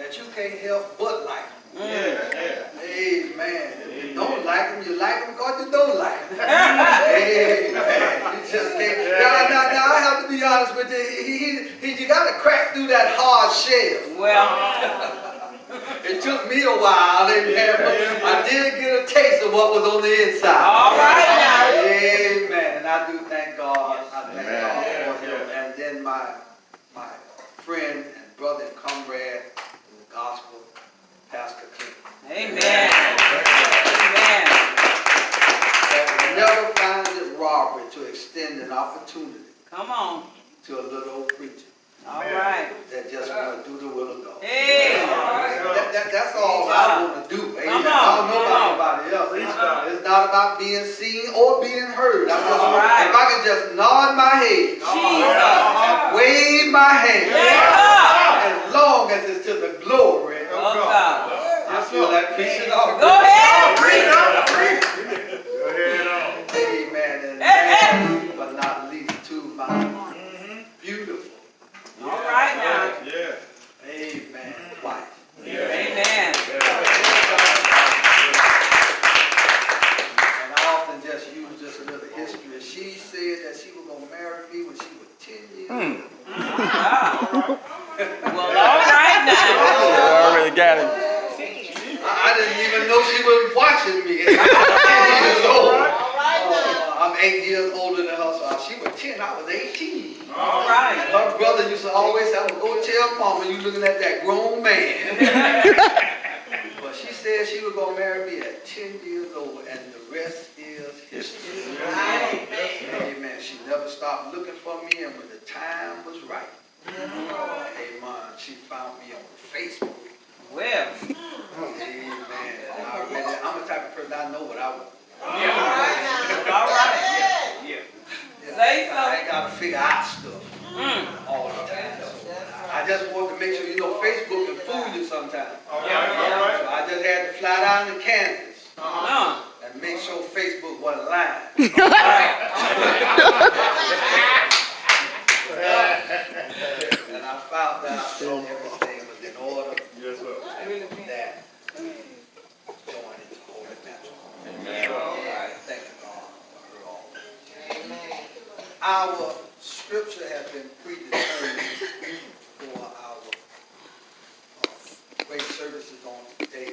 that you can't help but like them. Yeah. Amen. If you don't like them, you like them because you don't like them. Amen. You just can't. Now, I have to be honest with you. You got to crack through that hard shell. Well, it took me a while, amen, but I did get a taste of what was on the inside. all right now. Amen. And I do thank God. I thank God for him. And then my friend and brother and comrade in the gospel, Pastor King. Amen. Amen. That never finds it robbery to extend an opportunity Come on. to a little old preacher All right. that just want to do the will of God. Hey. That's all I want to do. Amen. Come on, I don't know come about anybody else. It's not about being seen or being heard. I just All want, right. if I can just nod my head and wave my hand, as long as it's to the glory of God. I feel like preaching all Go ahead. Preach. Go ahead on. Amen. And last but not least, to my beautiful. All right now. Yeah. Amen. Wife. Amen. And I often just use just a little history. She said that she was going to marry me when she was 10 years old. Wow. Well, all right now. I already got it. I didn't even know she was watching me. I'm 10 years old. I'm 8 years older than her, so she was 10, I was 18. All right. Her brother used to always say, I'm going to go tell mama you looking at that grown man. But she said she was going to marry me at 10 years old, and the rest is history. Amen. She never stopped looking for me, and when the time was right, amen, she found me on Facebook. Well. Amen. I'm the type of person, I know what I want. All right. Say I something. ain't got to figure out stuff all the time. I just want to make sure, Facebook can fool you sometimes. All right. So I just had to fly down to Kansas No. and make sure Facebook wasn't lying. And I found out that everything was in order. Yes, sir. That joined into holy matrimony. Amen. Thank God for her all. Our scripture has been predetermined for our great services on today.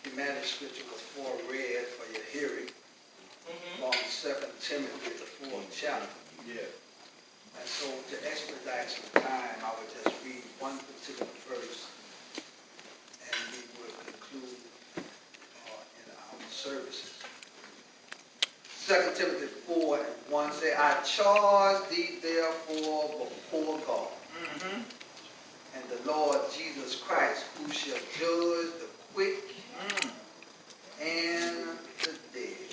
The Humanic scripture was foreread for your hearing from 2 Timothy, the 4th chapter. Yeah. And so to expedite some time, I would just read one particular verse and we will conclude in our services. 2 Timothy 4:1 say, I charge thee therefore before God and the Lord Jesus Christ, who shall judge the quick and the dead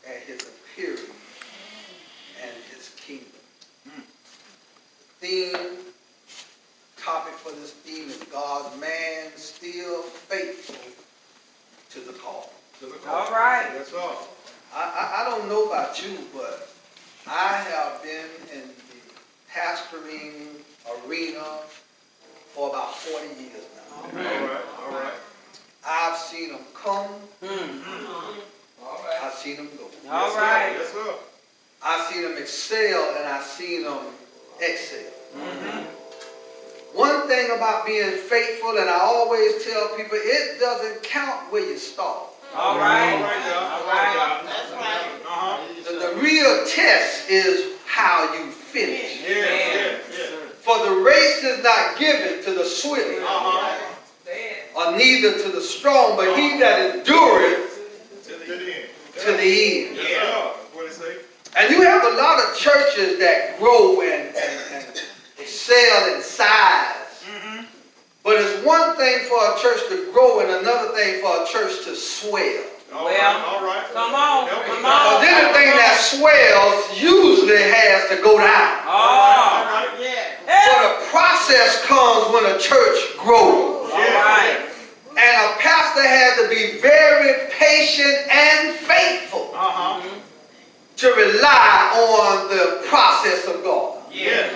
at his appearing and his kingdom. Theme, topic for this theme is God's man still faithful to the call. All right. That's all. I don't know about you, but I have been in the pastoring arena for about 40 years now. All right. I've seen them come. All right. I've seen them go. All right. Yes, sir. I've seen them excel and I've seen them excel. One thing about being faithful, and I always tell people, it doesn't count where you start. All right. All right, y'all. All right. That's right. The real test is how you finish. Yeah. For the race is not given to the swift, or neither to the strong, but he that endureth To the end. to the end. Yes, sir. What it say? And you have a lot of churches that grow and excel in size. But it's one thing for a church to grow and another thing for a church to swell. All Well, right. come on. Help us Come out. on. Because anything that swells usually has to go down. Oh. But a process comes when a church grows. All right. And a pastor has to be very patient and faithful to rely on the process of God. Yeah.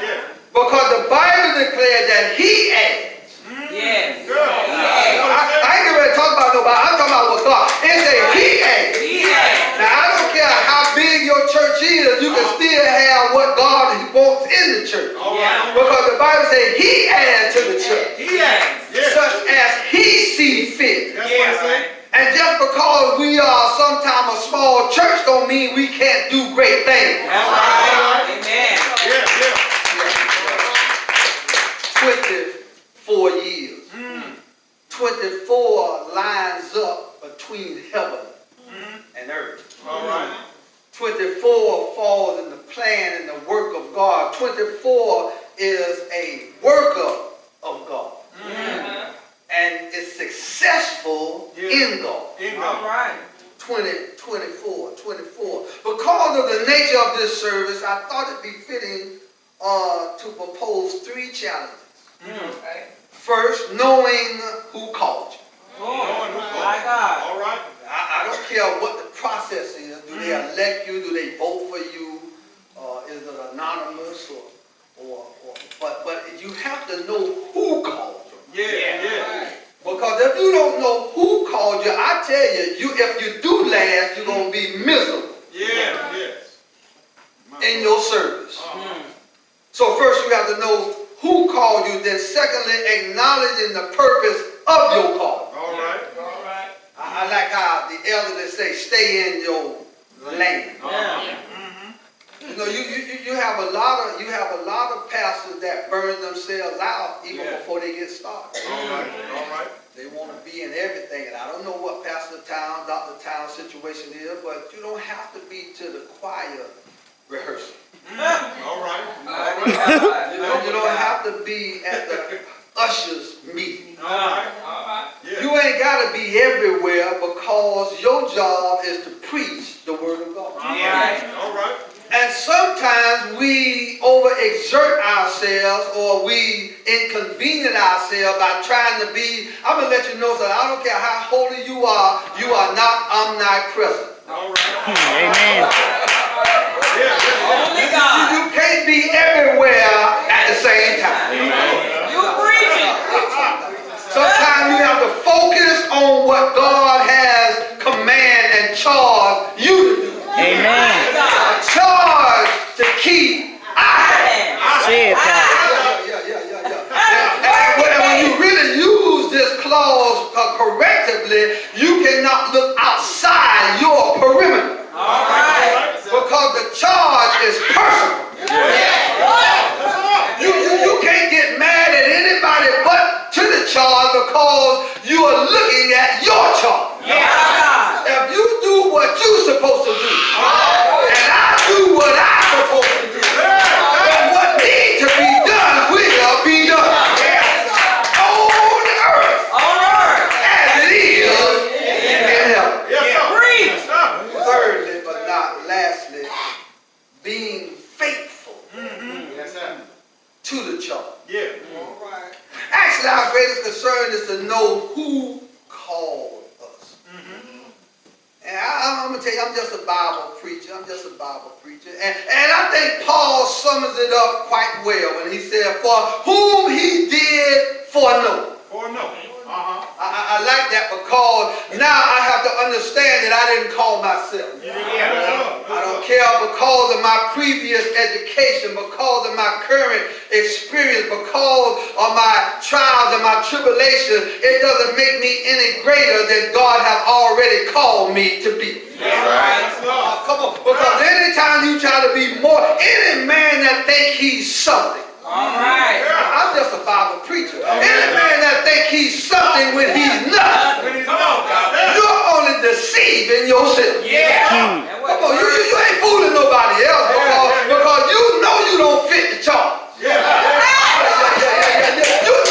Because the Bible declared that he adds. Yes. Good. I ain't ready to talk about nobody. I'm talking about what God. It says he adds. He has. Now I don't care how big your church is, you can still have what God wants in the church. All right. Because the Bible says he adds to the church, He has. Yes. such as he sees fit. That's what it say. And just because we are sometimes a small church don't mean we can't do great things. That's right. Amen. Yeah, yeah. 24 years. 24 lines up between heaven and earth. All right. 24 falls in the plan and the work of God. 24 is a worker of God. And is successful in God. All right. 24. Because of the nature of this service, I thought it'd be fitting to propose 3 challenges. Okay. First, knowing who called you. My God. All right. I don't care what the process is. Do they elect you? Do they vote for you? Is it anonymous? But you have to know who called you. Yeah, yeah. Because if you don't know who called you, I tell you, if you do last, you're going to be miserable Yeah, yes. in your service. So first you have to know who called you. Then secondly, acknowledging the purpose of your call. All right. I like how the elders say, stay in your lane. Yeah. You know, you have a lot of pastors that burn themselves out even before they get started. All right. All right. They want to be in everything, and I don't know what Pastor Town, Dr. Town's situation is, but you don't have to be to the choir rehearsal. All right. You don't have to be at the ushers meeting. All right. Yeah. You ain't got to be everywhere because your job is to preach the word of God. All right. All right. And sometimes we overexert ourselves or we inconvenient ourselves by trying to be. I'm going to let you know that I don't care how holy you are not omnipresent. All right. Amen. Only God. You can't be everywhere at the same time. You preaching. Sometimes you have to focus on what God has commanded and charged you to do. Amen. Charged to keep Say it, Pastor. And when you really use this clause correctively, you cannot look outside your perimeter. All right. Because the charge is personal. You can't get mad at anybody but to the charge because you are looking at your charge. If you do what you're supposed to do, and I do what I'm supposed to do, then what needs to be done will be done. On earth as it is in heaven. Yes, sir. Thirdly, but not lastly, being faithful Yes, sir. to the charge. Yeah. Actually, our greatest concern is to know who called us. And I'm going to tell you, I'm just a Bible preacher. And I think Paul sums it up quite well when he said, for whom he did foreknow. Or no. I like that because now I have to understand that I didn't call myself. I don't care because of my previous education, because of my current experience, because of my trials and my tribulation. It doesn't make me any greater than God has already called me to be. Come on, because anytime you try to be more, any man that think he's something. I'm just a Bible preacher. Any man that think he's something when he's not, you're only deceiving yourself. Come on, you ain't fooling nobody else because you know you don't fit the charge. You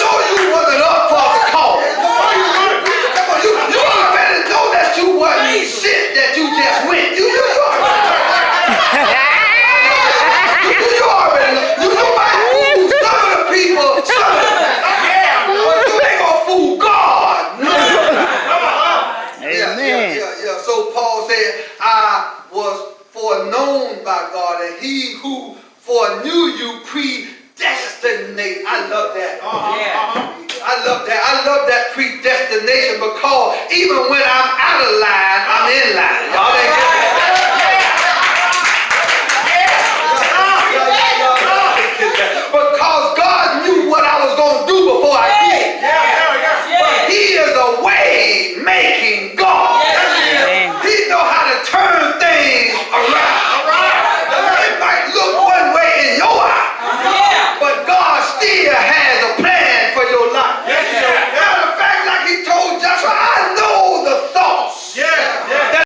know you wasn't up for the call. Come on, you already know that you wasn't shit that you just went. You already know. You might fool some of the people, but you ain't gonna fool God. Amen. So Paul said, I was foreknown by God, and predestinate. I love that. Yeah. I love that. I love that predestination because even when I'm out of line, I'm in line. Y'all ain't get that.